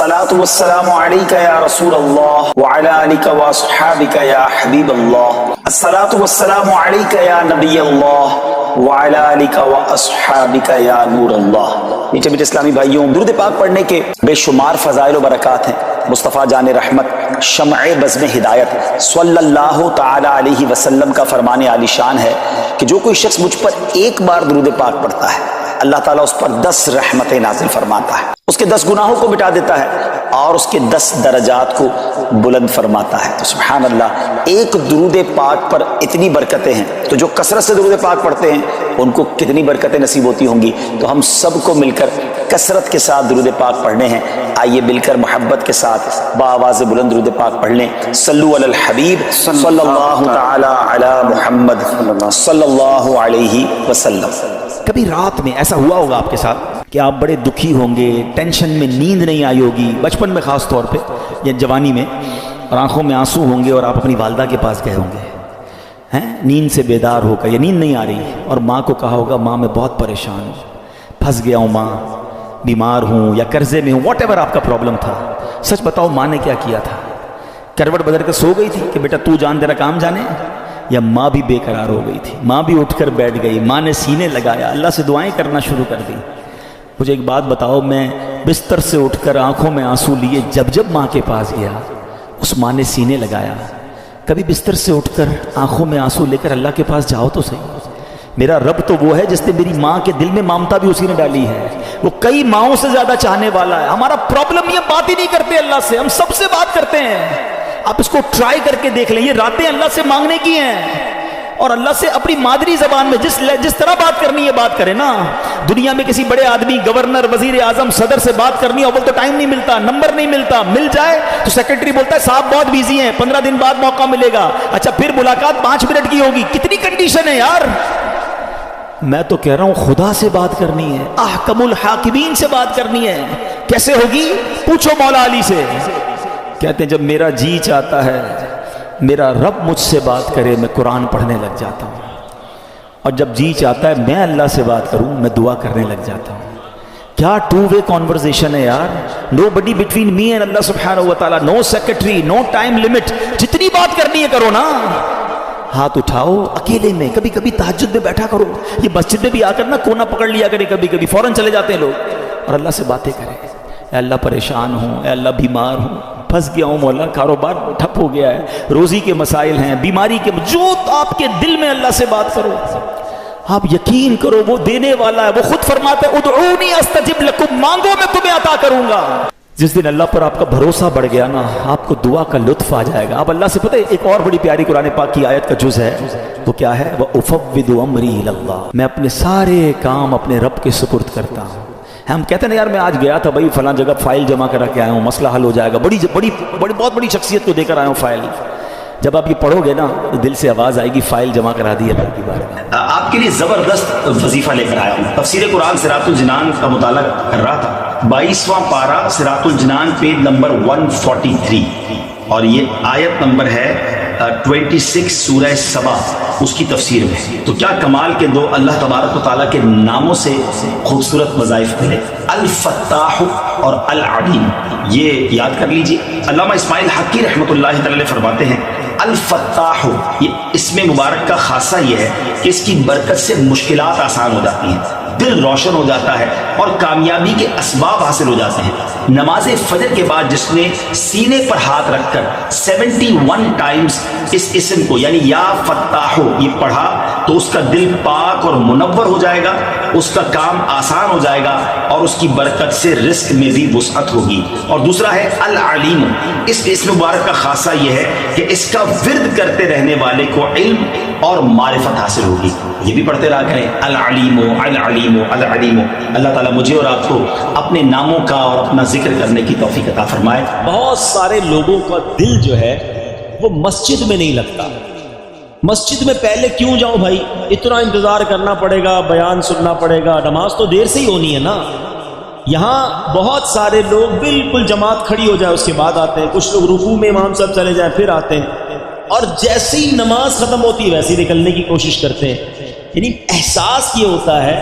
الصلاۃ والسلام علیک یا رسول اللہ وعلی آلک واصحابک یا حبیب اللہ، الصلاۃ والسلام علیک یا نبی اللہ وعلی آلک واصحابک یا نور اللہ۔ میٹھے میٹھے اسلامی بھائیوں، درود پاک پڑھنے کے بے شمار فضائل و برکات ہیں۔ مصطفیٰ جان رحمت شمع بزم ہدایت صلی اللہ تعالی علیہ وسلم کا فرمان عالی شان ہے کہ جو کوئی شخص مجھ پر ایک بار درود پاک پڑھتا ہے، اللہ تعالیٰ اس پر 10 رحمتیں نازل فرماتا ہے، اس کے 10 گناہوں کو مٹا دیتا ہے اور اس کے 10 درجات کو بلند فرماتا ہے۔ تو سبحان اللہ، ایک درود پاک پر اتنی برکتیں ہیں، تو جو کثرت سے درود پاک پڑھتے ہیں ان کو کتنی برکتیں نصیب ہوتی ہوں گی۔ تو ہم سب کو مل کر کثرت کے ساتھ درود پاک پڑھنے ہیں۔ آئیے مل کر محبت کے ساتھ بآواز بلند درود پاک پڑھ لیں۔ صلو علی الحبیب صلی اللہ تعالی علی محمد صلی اللہ علیہ وسلم۔ کبھی رات میں ایسا ہوا ہوگا آپ کے ساتھ کہ آپ بڑے دکھی ہوں گے، ٹینشن میں نیند نہیں آئی ہوگی، بچپن میں خاص طور پہ یا جوانی میں، اور آنکھوں میں آنسو ہوں گے اور آپ اپنی والدہ کے پاس گئے ہوں گے، نیند سے بیدار ہو کر، یا نیند نہیں آ رہی، اور ماں کو کہا ہوگا ماں میں بہت پریشان ہوں، پھنس گیا ہوں ماں، بیمار ہوں یا قرضے میں ہوں، واٹ ایور آپ کا پرابلم تھا۔ سچ بتاؤ ماں نے کیا کیا تھا؟ کروٹ بدل کر سو گئی تھی کہ بیٹا تو جان تیرا کام جانے، یا ماں بھی بے قرار ہو گئی تھی؟ ماں بھی اٹھ کر بیٹھ گئی، ماں نے سینے لگایا، اللہ سے دعائیں کرنا شروع کر دی۔ مجھے ایک بات بتاؤ، میں بستر سے اٹھ کر آنکھوں میں آنسو لیے جب ماں کے پاس گیا، اس ماں نے سینے لگایا۔ کبھی بستر سے اٹھ کر آنکھوں میں آنسو لے کر اللہ کے پاس جاؤ تو صحیح۔ میرا رب تو وہ ہے جس نے میری ماں کے دل میں ممتا بھی اسی نے ڈالی ہے، وہ کئی ماؤں سے زیادہ چاہنے والا ہے۔ ہمارا پرابلم یہ بات ہی نہیں کرتے اللہ سے، ہم سب سے بات کرتے ہیں۔ آپ اس کو ٹرائی کر کے دیکھ لیں، یہ راتیں اللہ سے مانگنے کی ہیں، اور اللہ سے اپنی مادری زبان میں جس طرح بات کرنی ہے بات کریں نا۔ دنیا میں کسی بڑے آدمی، گورنر، وزیر اعظم، صدر سے بات کرنی ہو، تو ٹائم نہیں ملتا، نمبر نہیں ملتا، مل جائے تو سیکرٹری بولتا ہے صاحب بہت بیزی ہیں، 15 دن بعد موقع ملے گا۔ اچھا پھر ملاقات 5 منٹ کی ہوگی، کتنی کنڈیشن ہے یار۔ میں تو کہہ رہا ہوں خدا سے بات کرنی ہے، احکم الحاکمین سے بات کرنی ہے۔ کیسے ہوگی؟ پوچھو مولا علی سے۔ کہتے ہیں جب میرا جی چاہتا ہے میرا رب مجھ سے بات کرے، میں قرآن پڑھنے لگ جاتا ہوں، اور جب جی چاہتا ہے میں اللہ سے بات کروں، میں دعا کرنے لگ جاتا ہوں۔ کیا 2 وے کانورزیشن ہے یار، نو بڈی بٹوین می اینڈ اللہ سبحانہ و تعالیٰ، نو سیکرٹری، نو ٹائم لمٹ، جتنی بات کرنی ہے کرو نا۔ ہاتھ اٹھاؤ اکیلے میں، کبھی کبھی تہجد میں بیٹھا کرو، یہ مسجد میں بھی آ کر نا کونا پکڑ لیا کرے، کبھی کبھی فوراً چلے جاتے ہیں لوگ، اور اللہ سے باتیں کریں۔ اے اللہ پریشان ہوں، اے اللہ بیمار ہوں، پھنس گیا ہوں مولا، کاروبار ٹھپ ہو گیا ہے، روزی کے مسائل ہیں، بیماری کے، جو آپ کے دل میں اللہ سے بات کرو۔ آپ یقین کرو وہ دینے والا ہے، وہ خود فرماتا ہے ادعونی استجب لکم، مانگو میں تمہیں عطا کروں گا۔ جس دن اللہ پر آپ کا بھروسہ بڑھ گیا نا، آپ کو دعا کا لطف آ جائے گا۔ آپ اللہ سے پتہ ہے ایک اور بڑی پیاری قرآن پاک کی آیت کا جز ہے، وہ کیا ہے؟ وَأُفَوِّضُ أَمْرِي إِلَى اللَّهِ، میں اپنے سارے کام اپنے رب کے سپرد کرتا ہوں۔ ہم کہتے ہیں یار میں آج گیا تھا بھائی فلاں جگہ، فائل جمع کرا کے آیا ہوں، مسئلہ حل ہو جائے گا، بہت بڑی شخصیت کو دے کر آیا ہوں فائل۔ جب آپ یہ پڑھو گے نا تو دل سے آواز آئے گی فائل جمع کرا دی اللہ کی بارے میں۔ آپ کے لیے زبردست وظیفہ لے کر آیا ہوں۔ تفسیر قرآن صراط الجنان کا مطالعہ کر رہا تھا، 22واں پارہ صراط الجنان پیج نمبر 143، اور یہ آیت نمبر ہے 26 سورہ سبا، اس کی تفسیر میں۔ تو کیا کمال کے دو اللہ تبارک و تعالیٰ کے ناموں سے خوبصورت وظائف ملے، الفتاح اور العلیم، یہ یاد کر لیجئے۔ علامہ اسماعیل حقی رحمۃ اللہ تعالی فرماتے ہیں الفتاح، یہ اسم مبارک کا خاصہ یہ ہے کہ اس کی برکت سے مشکلات آسان ہو جاتی ہیں، دل روشن ہو جاتا ہے اور کامیابی کے اسباب حاصل ہو جاتے ہیں۔ نماز فجر کے بعد جس نے سینے پر ہاتھ رکھ کر 71 ٹائمز اس اسم کو یعنی یا فتاحو یہ پڑھا تو اس کا دل پاک اور منور ہو جائے گا، اس کا کام آسان ہو جائے گا، اور اس کی برکت سے رزق میں بھی وسعت ہوگی۔ اور دوسرا ہے العلیم، اس اسم مبارک کا خاصہ یہ ہے کہ اس کا ورد کرتے رہنے والے کو علم اور معرفت حاصل ہوگی۔ یہ بھی پڑھتے رہا کریں العلیم العلیم العلیم۔ اللہ تعالیٰ مجھے اور آپ کو اپنے ناموں کا اور اپنا ذکر کرنے کی توفیق عطا فرمائے۔ بہت سارے لوگوں کا دل جو ہے وہ مسجد میں نہیں لگتا۔ مسجد میں پہلے کیوں جاؤں بھائی، اتنا انتظار کرنا پڑے گا، بیان سننا پڑے گا، نماز تو دیر سے ہی ہونی ہے نا۔ یہاں بہت سارے لوگ بالکل جماعت کھڑی ہو جائے اس کے بعد آتے ہیں، کچھ لوگ رکوع میں امام صاحب چلے جائیں پھر آتے ہیں، اور جیسے ہی نماز ختم ہوتی ہے ویسے ہی نکلنے کی کوشش کرتے ہیں۔ یعنی احساس یہ ہوتا ہے،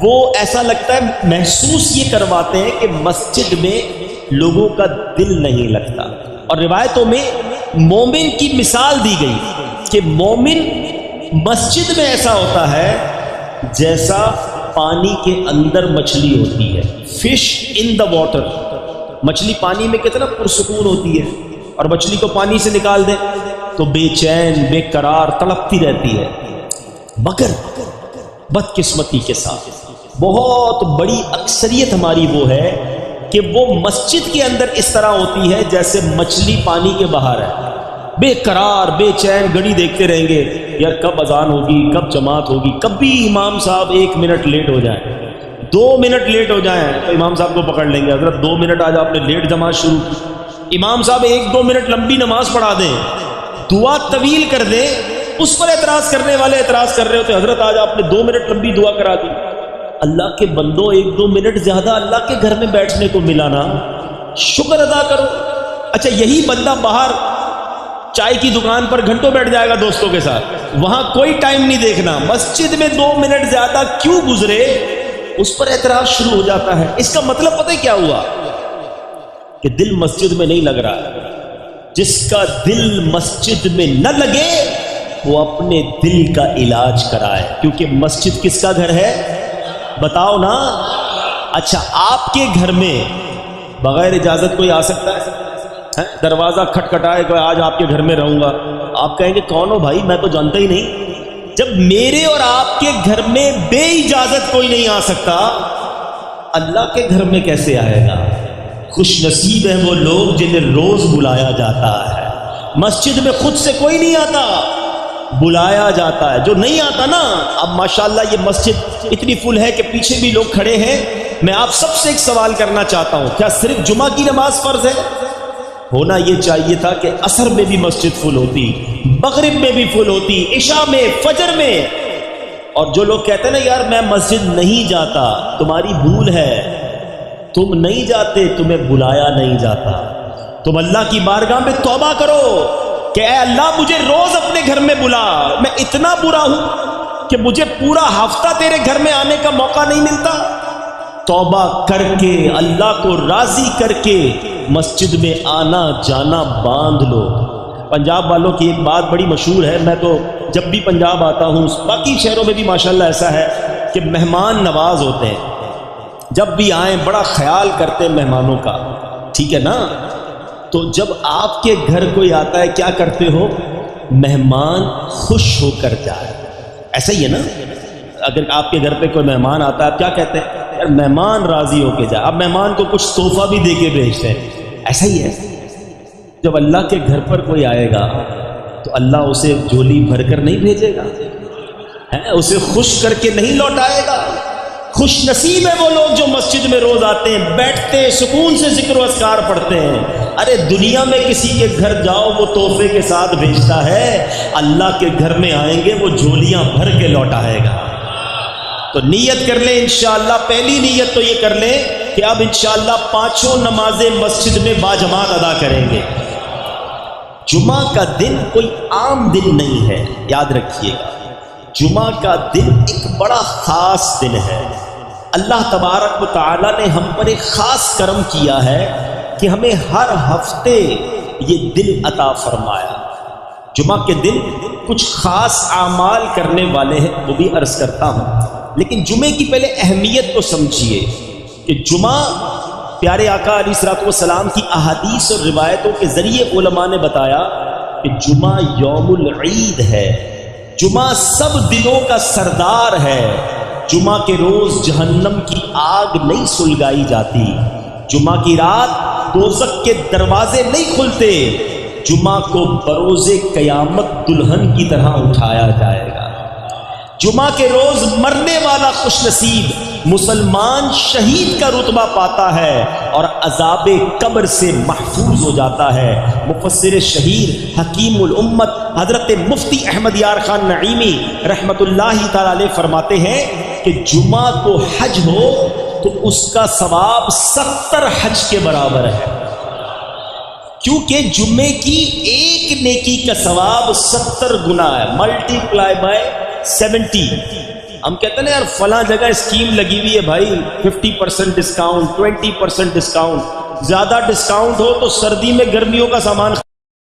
وہ ایسا لگتا ہے، محسوس یہ کرواتے ہیں کہ مسجد میں لوگوں کا دل نہیں لگتا. اور روایتوں میں مومن کی مثال دی گئی کہ مومن مسجد میں ایسا ہوتا ہے جیسا پانی کے اندر مچھلی ہوتی ہے. Fish in the water. مچھلی پانی میں کتنا پرسکون ہوتی ہے, اور مچھلی کو پانی سے نکال دیں تو بے چین بے قرار تڑپتی رہتی ہے. مگر بدقسمتی کے ساتھ بہت بڑی اکثریت ہماری وہ ہے کہ وہ مسجد کے اندر اس طرح ہوتی ہے جیسے مچھلی پانی کے باہر ہے, بے قرار بے چین گھڑی دیکھتے رہیں گے یار کب اذان ہوگی, کب جماعت ہوگی. کبھی امام صاحب 1 منٹ لیٹ ہو جائیں, 2 منٹ لیٹ ہو جائیں تو امام صاحب کو پکڑ لیں گے, حضرت 2 منٹ آج آپ نے لیٹ جماعت شروع کی. امام صاحب 1-2 منٹ لمبی نماز پڑھا دیں, دعا طویل کر دیں, اس پر اعتراض کرنے والے اعتراض کر رہے ہوتے حضرت آج آپ نے 2 منٹ لمبی دعا کرا دی. اللہ کے بندوں 1-2 منٹ زیادہ اللہ کے گھر میں بیٹھنے کو ملا نا, شکر ادا کرو. اچھا یہی بندہ باہر چائے کی دکان پر گھنٹوں بیٹھ جائے گا دوستوں کے ساتھ, وہاں کوئی ٹائم نہیں دیکھنا, مسجد میں 2 منٹ زیادہ کیوں گزرے اس پر اعتراض شروع ہو جاتا ہے. اس کا مطلب پتہ ہے کیا ہوا کہ دل مسجد میں نہیں لگ رہا. جس کا دل مسجد میں نہ لگے وہ اپنے دل کا علاج کرائے, کیونکہ مسجد کس کا گھر ہے بتاؤ نا. اچھا آپ کے گھر میں بغیر اجازت کوئی آ سکتا ہے؟ دروازہ کھٹکھٹائے کہ آج آپ کے گھر میں رہوں گا, آپ کہیں گے کون ہو بھائی, میں تو جانتا ہی نہیں. جب میرے اور آپ کے گھر میں بے اجازت کوئی نہیں آ سکتا, اللہ کے گھر میں کیسے آئے گا؟ خوش نصیب ہیں وہ لوگ جنہیں روز بلایا جاتا ہے. مسجد میں خود سے کوئی نہیں آتا, بلایا جاتا ہے. جو نہیں آتا نا, اب ماشاءاللہ یہ مسجد اتنی فل ہے کہ پیچھے بھی لوگ کھڑے ہیں. میں آپ سب سے ایک سوال کرنا چاہتا ہوں, کیا صرف جمعہ کی نماز فرض ہے؟ ہونا یہ چاہیے تھا کہ عصر میں بھی مسجد فل ہوتی, مغرب میں بھی فل ہوتی, عشاء میں, فجر میں. اور جو لوگ کہتے ہیں نا یار میں مسجد نہیں جاتا, تمہاری بھول ہے. تم نہیں جاتے, تمہیں بلایا نہیں جاتا. تم اللہ کی بارگاہ میں توبہ کرو کہ اے اللہ مجھے روز اپنے گھر میں بلا, میں اتنا برا ہوں کہ مجھے پورا ہفتہ تیرے گھر میں آنے کا موقع نہیں ملتا. توبہ کر کے اللہ کو راضی کر کے مسجد میں آنا جانا باندھ لو. پنجاب والوں کی ایک بات بڑی مشہور ہے, میں تو جب بھی پنجاب آتا ہوں, باقی شہروں میں بھی ماشاءاللہ ایسا ہے کہ مہمان نواز ہوتے ہیں. جب بھی آئیں بڑا خیال کرتے ہیں مہمانوں کا, ٹھیک ہے نا. تو جب آپ کے گھر کوئی آتا ہے کیا کرتے ہو؟ مہمان خوش ہو کر جائے. ایسا ہی ہے نا, اگر آپ کے گھر پہ کوئی مہمان آتا ہے آپ کیا کہتے ہیں؟ یار مہمان راضی ہو کے جائے. اب مہمان کو کچھ تحفہ بھی دے کے بھیجتے ہیں. ایسا ہی ہے, جب اللہ کے گھر پر کوئی آئے گا تو اللہ اسے جھولی بھر کر نہیں بھیجے گا, اسے خوش کر کے نہیں لوٹائے گا. خوش نصیب ہے وہ لوگ جو مسجد میں روز آتے ہیں, بیٹھتے ہیں, سکون سے ذکر و اذکار پڑھتے ہیں. ارے دنیا میں کسی کے گھر جاؤ وہ تحفے کے ساتھ بھیجتا ہے, اللہ کے گھر میں آئیں گے وہ جھولیاں بھر کے لوٹائے گا. تو نیت کر لیں انشاءاللہ. پہلی نیت تو یہ کر لیں کہ اب انشاءاللہ 5 نمازیں مسجد میں باجماعت ادا کریں گے. جمعہ کا دن کوئی عام دن نہیں ہے, یاد رکھیے گا. جمعہ کا دن ایک بڑا خاص دن ہے. اللہ تبارک و تعالی نے ہم پر ایک خاص کرم کیا ہے کہ ہمیں ہر ہفتے یہ دن عطا فرمایا. جمعہ کے دن کچھ خاص اعمال کرنے والے ہیں, وہ بھی عرض کرتا ہوں. لیکن جمعے کی پہلے اہمیت کو سمجھیے کہ جمعہ پیارے آقا علیہ الصلوۃ والسلام کی احادیث اور روایتوں کے ذریعے علماء نے بتایا کہ جمعہ یوم العید ہے. جمعہ سب دنوں کا سردار ہے. جمعہ کے روز جہنم کی آگ نہیں سلگائی جاتی. جمعہ کی رات دوزخ کے دروازے نہیں کھلتے. جمعہ کو بروز قیامت دلہن کی طرح اٹھایا جائے گا. جمعہ کے روز مرنے والا خوش نصیب مسلمان شہید کا رتبہ پاتا ہے اور عذاب قبر سے محفوظ ہو جاتا ہے. مفسر شہیر حکیم الامت حضرت مفتی احمد یار خان نعیمی رحمت اللہ تعالی علیہ فرماتے ہیں کہ جمعہ کو حج ہو تو اس کا ثواب 70 حج کے برابر ہے, کیونکہ جمعے کی ایک نیکی کا ثواب 70 گنا ہے. Multi ply by 70. ہم کہتے ہیں نا یار فلاں جگہ اسکیم لگی ہوئی ہے بھائی, 50% ڈسکاؤنٹ, 20% ڈسکاؤنٹ. زیادہ ڈسکاؤنٹ ہو تو سردی میں گرمیوں کا سامان